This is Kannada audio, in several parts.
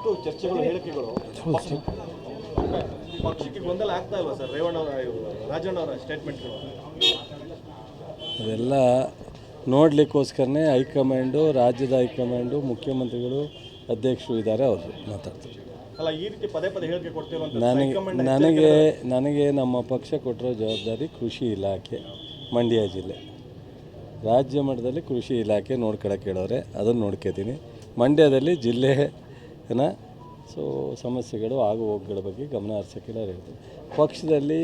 ಸಾಕಷ್ಟು ಚರ್ಚೆಗಳು ಹೇಳಿಕೆಗಳು ಪಕ್ಷಕ್ಕೆ ಗೊಂದಲ ಆಗ್ತಾ ಇಲ್ವಾ ಸರ್ ರಾಜಣ್ಣ ಅವರ ಸ್ಟೇಟ್ಮೆಂಟ್ಗಳು? ಅದೆಲ್ಲ ನೋಡಲಿಕ್ಕೋಸ್ಕರನೇ ಹೈಕಮಾಂಡು, ರಾಜ್ಯದ ಹೈಕಮಾಂಡು, ಮುಖ್ಯಮಂತ್ರಿಗಳು, ಅಧ್ಯಕ್ಷರು ಇದ್ದಾರೆ, ಅವರು ಮಾತಾಡ್ತಾರೆ. ಅಲ್ಲ, ಈ ರೀತಿ ಪದೇ ಪದೇ ಹೇಳಿಕೆ ಕೊಡ್ತಿರುವಂತ ನನಗೆ ನಮ್ಮ ಪಕ್ಷ ಕೊಟ್ಟಿರೋ ಜವಾಬ್ದಾರಿ ಕೃಷಿ ಇಲಾಖೆ, ಮಂಡ್ಯ ಜಿಲ್ಲೆ ರಾಜ್ಯ ಮಟ್ಟದಲ್ಲಿ ಕೃಷಿ ಇಲಾಖೆ ನೋಡ್ಕೊಳಕ್ಕೆ ಹೇಳೋರೆ, ಅದನ್ನು ನೋಡ್ಕೊತೀನಿ. ಮಂಡ್ಯದಲ್ಲಿ ಜಿಲ್ಲೆನ ಸಮಸ್ಯೆಗಳು ಆಗು ಹೋಗುಗಳ ಬಗ್ಗೆ ಗಮನ ಹರಿಸೋಕ್ಕೆ ಹೇಳ್ತೀನಿ. ಪಕ್ಷದಲ್ಲಿ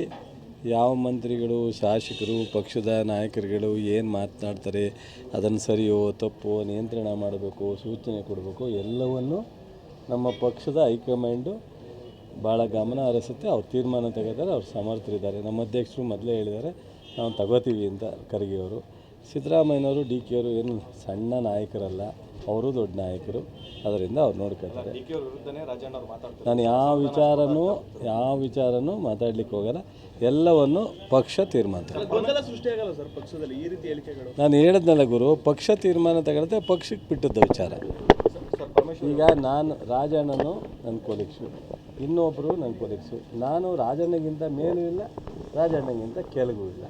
ಯಾವ ಮಂತ್ರಿಗಳು, ಶಾಸಕರು, ಪಕ್ಷದ ನಾಯಕರುಗಳು ಏನು ಮಾತನಾಡ್ತಾರೆ, ಅದನ್ನು ಸರಿಯೋ ತಪ್ಪೋ ನಿಯಂತ್ರಣ ಮಾಡಬೇಕು, ಸೂಚನೆ ಕೊಡಬೇಕು, ಎಲ್ಲವನ್ನು ನಮ್ಮ ಪಕ್ಷದ ಹೈಕಮಾಂಡು ಭಾಳ ಗಮನ ಹರಿಸುತ್ತೆ. ಅವ್ರು ತೀರ್ಮಾನ ತೆಗೆದಾರೆ, ಅವ್ರು ಸಮರ್ಥರಿದ್ದಾರೆ. ನಮ್ಮ ಅಧ್ಯಕ್ಷರು ಮೊದಲೇ ಹೇಳಿದ್ದಾರೆ, ನಾವು ತಗೋತೀವಿ ಅಂತ. ಖರ್ಗೆ ಅವರು, ಸಿದ್ದರಾಮಯ್ಯನವರು, ಡಿ ಕೆ ಅವರು ಏನು ಸಣ್ಣ ನಾಯಕರಲ್ಲ, ಅವರು ದೊಡ್ಡ ನಾಯಕರು. ಅದರಿಂದ ಅವ್ರು ನೋಡ್ಕೊಳ್ತಾರೆ. ನಾನು ಯಾವ ವಿಚಾರನೂ ಮಾತಾಡ್ಲಿಕ್ಕೆ ಹೋಗಲ್ಲ. ಎಲ್ಲವನ್ನು ಪಕ್ಷ ತೀರ್ಮಾನ ನಾನು ಹೇಳಿದ್ನಲ್ಲ ಗುರು, ಪಕ್ಷ ತೀರ್ಮಾನ ತಗೊಳುತ್ತೆ, ಪಕ್ಷಕ್ಕೆ ಬಿಟ್ಟದ್ದು ವಿಚಾರ. ಈಗ ನಾನು ರಾಜಣ್ಣನು ನನ್ನ ಕೊಲೀಗ್ಸು, ಇನ್ನೊಬ್ಬರು ನನ್ನ ಕೊಲೀಗ್ಸು. ನಾನು ರಾಜಣ್ಣಗಿಂತ ಮೇಲೂ ಇಲ್ಲ, ರಾಜಣ್ಣಗಿಂತ ಕೆಳಗೂ ಇಲ್ಲ.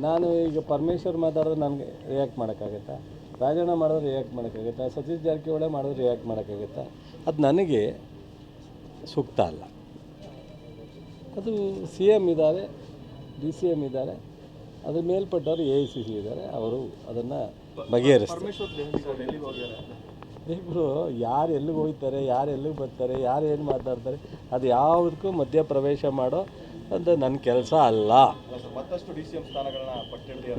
ನಾನು ಈಗ ಪರಮೇಶ್ವರ್ ಮಾತಾಡಿದ್ರೆ ನನಗೆ ರಿಯಾಕ್ಟ್ ಮಾಡೋಕ್ಕಾಗತ್ತಾ? ರಾಜಣ್ಣ ಮಾಡಿದ್ರೆ ರಿಯಾಕ್ಟ್ ಮಾಡೋಕ್ಕಾಗತ್ತಾ? ಸತೀಶ್ ಜಾರಕಿಹೊಳಿ ಮಾಡಿದ್ರೆ ರಿಯಾಕ್ಟ್ ಮಾಡೋಕ್ಕಾಗತ್ತಾ? ಅದು ನನಗೆ ಸೂಕ್ತ ಅಲ್ಲ. ಅದು ಸಿ ಎಮ್ ಇದ್ದಾರೆ, ಡಿ ಸಿ ಎಮ್ ಇದ್ದಾರೆ, ಅದ್ರ ಮೇಲ್ಪಟ್ಟವರು AICC ಇದ್ದಾರೆ, ಅವರು ಅದನ್ನು ಬಗೆಹರಿಸ್ತಾರೆ. ಇಬ್ಬರು ಯಾರು ಎಲ್ಲಿಗೆ ಹೋಗ್ತಾರೆ, ಯಾರು ಎಲ್ಲಿಗೆ ಬರ್ತಾರೆ, ಯಾರು ಏನು ಮಾತಾಡ್ತಾರೆ, ಅದು ಯಾವುದಕ್ಕೂ ಮಧ್ಯಪ್ರವೇಶ ಮಾಡೋ ಅಂತ ನನ್ನ ಕೆಲಸ ಅಲ್ಲ.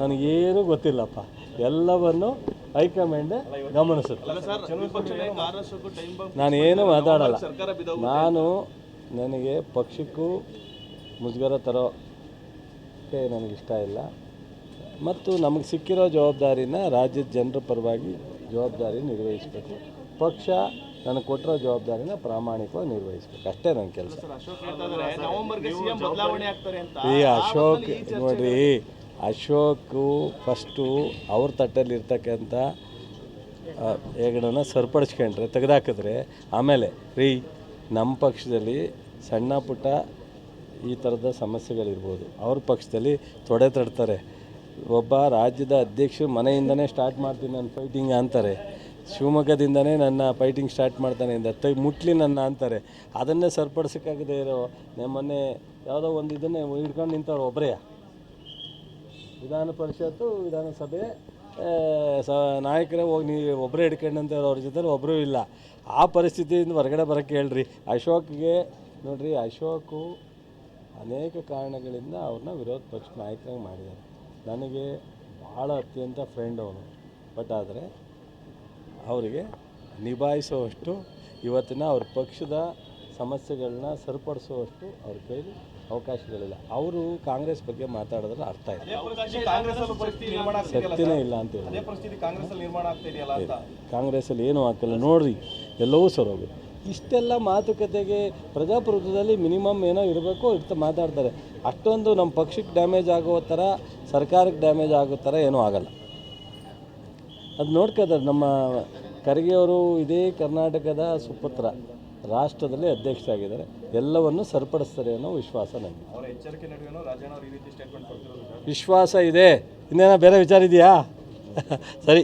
ನನಗೇನು ಗೊತ್ತಿಲ್ಲಪ್ಪ, ಎಲ್ಲವನ್ನು ಹೈಕಮಾಂಡ್ ಗಮನಿಸುತ್ತೆ. ನಾನೇನು ಮಾತಾಡಲ್ಲ. ನನಗೆ ಪಕ್ಷಕ್ಕೂ ಮುಜುಗರ ತರೋಕ್ಕೆ ನನಗಿಷ್ಟ ಇಲ್ಲ. ಮತ್ತು ನಮಗೆ ಸಿಕ್ಕಿರೋ ಜವಾಬ್ದಾರಿನ ರಾಜ್ಯದ ಜನರ ಪರವಾಗಿ ಜವಾಬ್ದಾರಿ ನಿರ್ವಹಿಸಬೇಕು. ಪಕ್ಷ ನನಗೆ ಕೊಟ್ಟಿರೋ ಜವಾಬ್ದಾರಿನ ಪ್ರಾಮಾಣಿಕವಾಗಿ ನಿರ್ವಹಿಸಬೇಕು, ಅಷ್ಟೇ ನನ್ನ ಕೆಲಸ. ಅಶೋಕ್ ನೋಡ್ರಿ, ಅಶೋಕು ಫಸ್ಟು ಅವ್ರ ತಟ್ಟಲ್ಲಿರ್ತಕ್ಕಂಥ ಹೆಗಡನ್ನ ಸರಿಪಡಿಸ್ಕೊಂಡ್ರೆ, ತೆಗೆದಾಕಿದ್ರೆ, ಆಮೇಲೆ ನಮ್ಮ ಪಕ್ಷದಲ್ಲಿ ಸಣ್ಣ ಪುಟ್ಟ ಈ ಥರದ ಸಮಸ್ಯೆಗಳಿರ್ಬೋದು, ಅವ್ರ ಪಕ್ಷದಲ್ಲಿ ತೊಡೆ ತಡ್ತಾರೆ. ಒಬ್ಬ ರಾಜ್ಯದ ಅಧ್ಯಕ್ಷರು ಮನೆಯಿಂದನೇ ಸ್ಟಾರ್ಟ್ ಮಾಡ್ತೀನಿ ನಾನು ಫೈಟಿಂಗ್ ಅಂತಾರೆ, ಶಿವಮೊಗ್ಗದಿಂದನೇ ನನ್ನ ಫೈಟಿಂಗ್ ಸ್ಟಾರ್ಟ್ ಮಾಡ್ತಾನೆ ಅಂತ ಮುಟ್ಲಿ ನನ್ನ ಅಂತಾರೆ. ಅದನ್ನೇ ಸರಿಪಡಿಸೋಕ್ಕಾಗದೇ ಇರೋ ಮೊನ್ನೆ ಯಾವುದೋ ಒಂದು ಇದನ್ನೇ ಹಿಡ್ಕೊಂಡು ನಿಂತವ್ರು ಒಬ್ಬರೇ. ವಿಧಾನ ಪರಿಷತ್ತು, ವಿಧಾನಸಭೆ ನಾಯಕರೇ ಹೋಗಿ ನೀವು ಒಬ್ಬರೇ ಹಿಡ್ಕೊಂಡಂತ ಅವ್ರ ಜೊತೆ ಒಬ್ಬರೂ ಇಲ್ಲ. ಆ ಪರಿಸ್ಥಿತಿಯಿಂದ ಹೊರಗಡೆ ಬರೋಕ್ಕೆ ಹೇಳ್ರಿ. ಅಶೋಕ್ಗೆ ನೋಡಿರಿ, ಅಶೋಕು ಅನೇಕ ಕಾರಣಗಳಿಂದ ಅವ್ರನ್ನ ವಿರೋಧ ಪಕ್ಷ ನಾಯಕರಾಗಿ ಮಾಡಿದ್ದಾರೆ. ನನಗೆ ಭಾಳ ಅತ್ಯಂತ ಫ್ರೆಂಡ್ ಅವನು. ಬಟ್ ಆದರೆ ಅವರಿಗೆ ನಿಭಾಯಿಸುವಷ್ಟು ಇವತ್ತಿನ ಅವ್ರ ಪಕ್ಷದ ಸಮಸ್ಯೆಗಳನ್ನ ಸರಿಪಡಿಸುವಷ್ಟು ಅವ್ರ ಕೈಲಿ ಅವಕಾಶಗಳಿಲ್ಲ. ಅವರು ಕಾಂಗ್ರೆಸ್ ಬಗ್ಗೆ ಮಾತಾಡಿದ್ರೆ ಅರ್ಥ ಇಲ್ಲ, ಸತ್ಯನೇ ಇಲ್ಲ ಅಂತ ಹೇಳಿ. ಕಾಂಗ್ರೆಸ್ಸಲ್ಲಿ ಏನೂ ಆಗ್ತಿಲ್ಲ ನೋಡ್ರಿ, ಎಲ್ಲವೂ ಸರೋಗುತ್ತೆ. ಇಷ್ಟೆಲ್ಲ ಮಾತುಕತೆಗೆ ಪ್ರಜಾಪ್ರಭುತ್ವದಲ್ಲಿ ಮಿನಿಮಮ್ ಏನೋ ಇರಬೇಕು ಮಾತಾಡ್ತಾರೆ. ಅಷ್ಟೊಂದು ನಮ್ಮ ಪಕ್ಷಕ್ಕೆ ಡ್ಯಾಮೇಜ್ ಆಗೋ ಥರ, ಸರ್ಕಾರಕ್ಕೆ ಡ್ಯಾಮೇಜ್ ಆಗೋ ಥರ ಏನೂ ಆಗಲ್ಲ. ಅದು ನೋಡ್ಕೋತಾರೆ. ನಮ್ಮ ಖರ್ಗೆಯವರು ಇದೇ ಕರ್ನಾಟಕದ ಸುಪುತ್ರ, ರಾಷ್ಟ್ರದಲ್ಲಿ ಅಧ್ಯಕ್ಷರಾಗಿದ್ದಾರೆ, ಎಲ್ಲವನ್ನು ಸರಿಪಡಿಸ್ತಾರೆ ಅನ್ನೋ ವಿಶ್ವಾಸ ನನಗೆ. ವಿಶ್ವಾಸ ಇದೆ. ಇನ್ನೇನೋ ಬೇರೆ ವಿಚಾರ ಇದೆಯಾ? ಸರಿ.